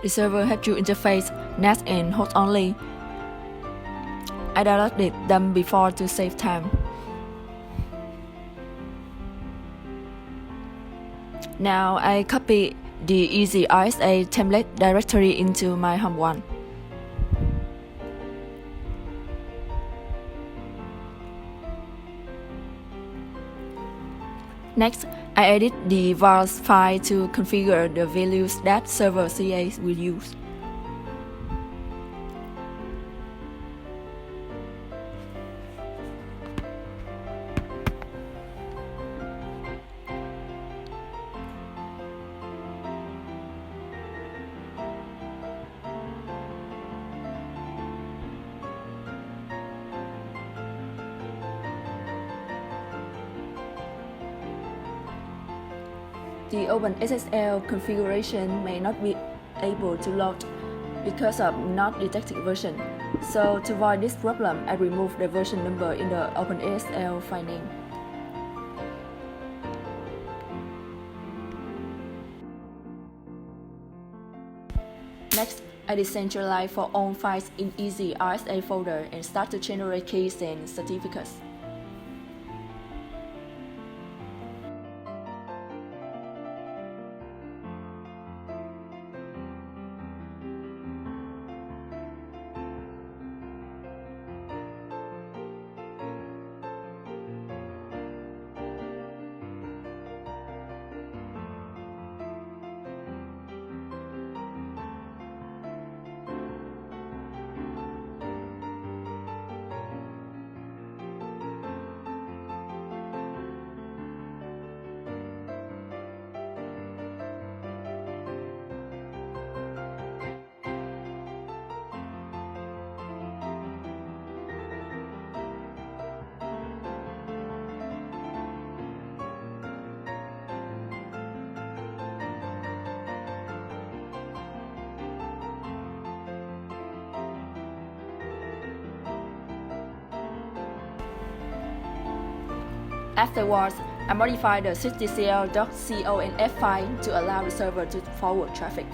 The server has two interfaces, NAT and host only. I downloaded them before to save time. Now I copy the easy RSA template directory into my home one. Next, I edit the vars file to configure the values that server CA will use. The OpenSSL configuration may not be able to load because of not detected version. So to avoid this problem, I remove the version number in the OpenSSL file name. Next, I decentralize for all files in easy RSA folder and start to generate keys and certificates. Afterwards, I modify the systcl.conf file to allow the server to forward traffic.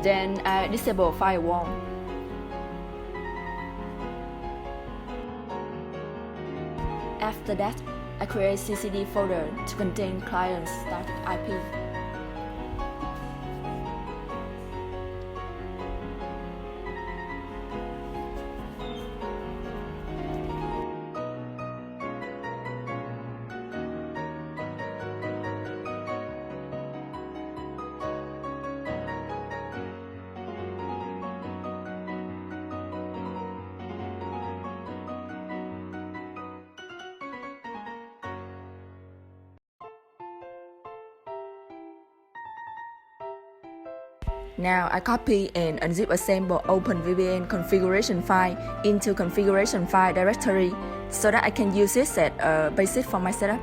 Then I disable firewall. After that, I create CCD folder to contain client's static IP. Now I copy and unzip assemble OpenVPN configuration file into configuration file directory so that I can use it as a basis for my setup.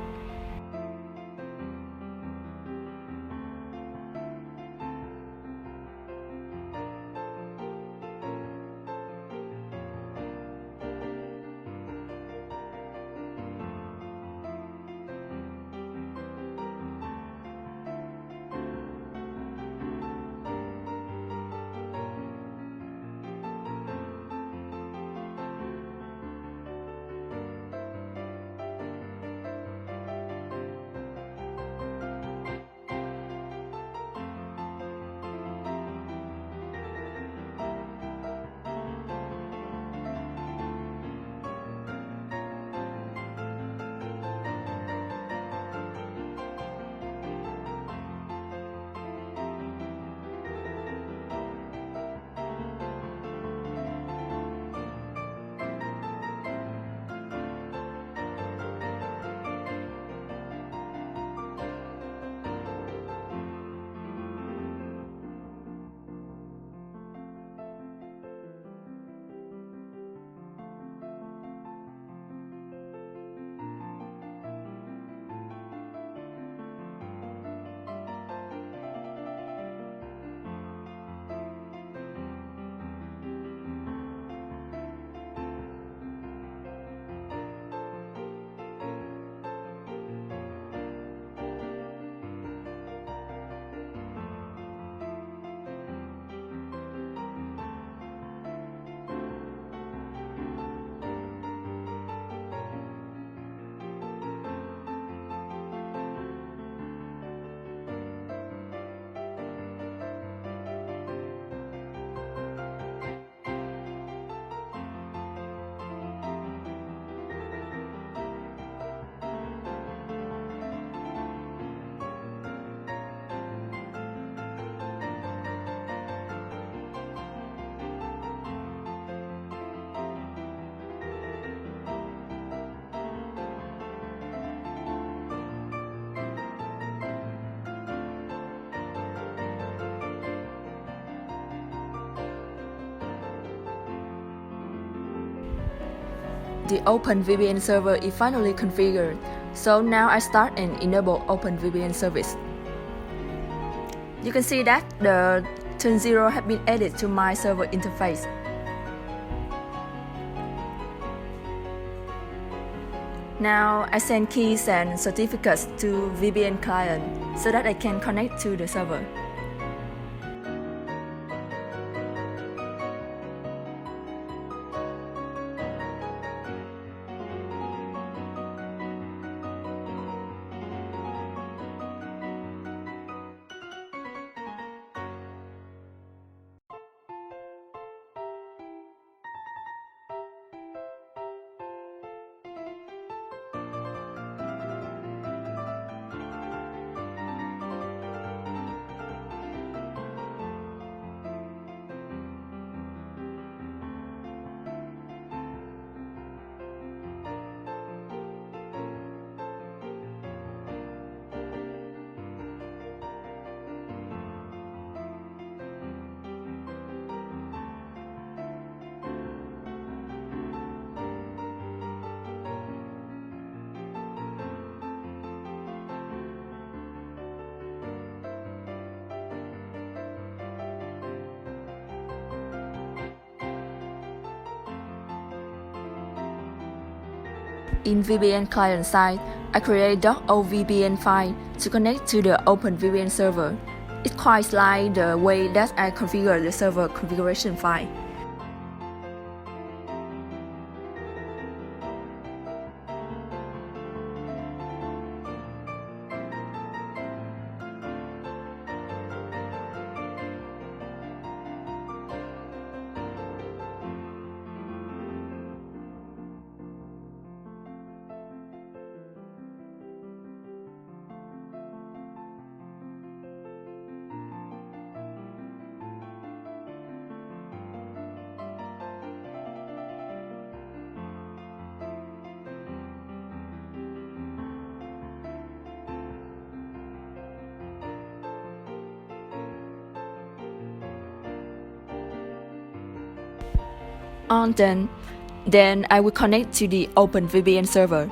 the OpenVPN server is finally configured. So now I start and enable OpenVPN service. You can see that the turn 0 has been added to my server interface. Now I send keys and certificates to VPN client so that I can connect to the server. In VPN client side, I create .ovpn file to connect to the OpenVPN server. It's quite like the way that I configure the server configuration file. Then I will connect to the OpenVPN server.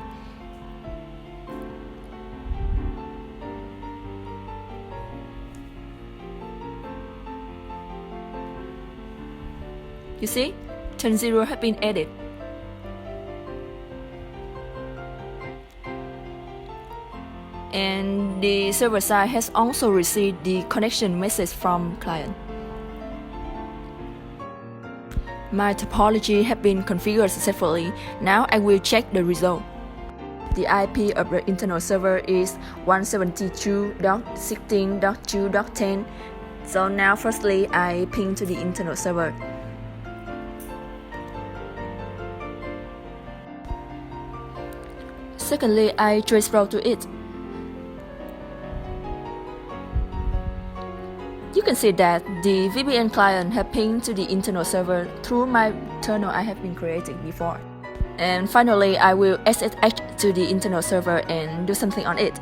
You see, turn 0 has been added. And the server side has also received the connection message from client. My topology has been configured successfully. Now I will check the result. The IP of the internal server is 172.16.2.10. So now firstly I ping to the internal server. Secondly, I trace route to it. You can see that the VPN client has pinged to the internal server through my tunnel I have been creating before. And finally, I will SSH to the internal server and do something on it.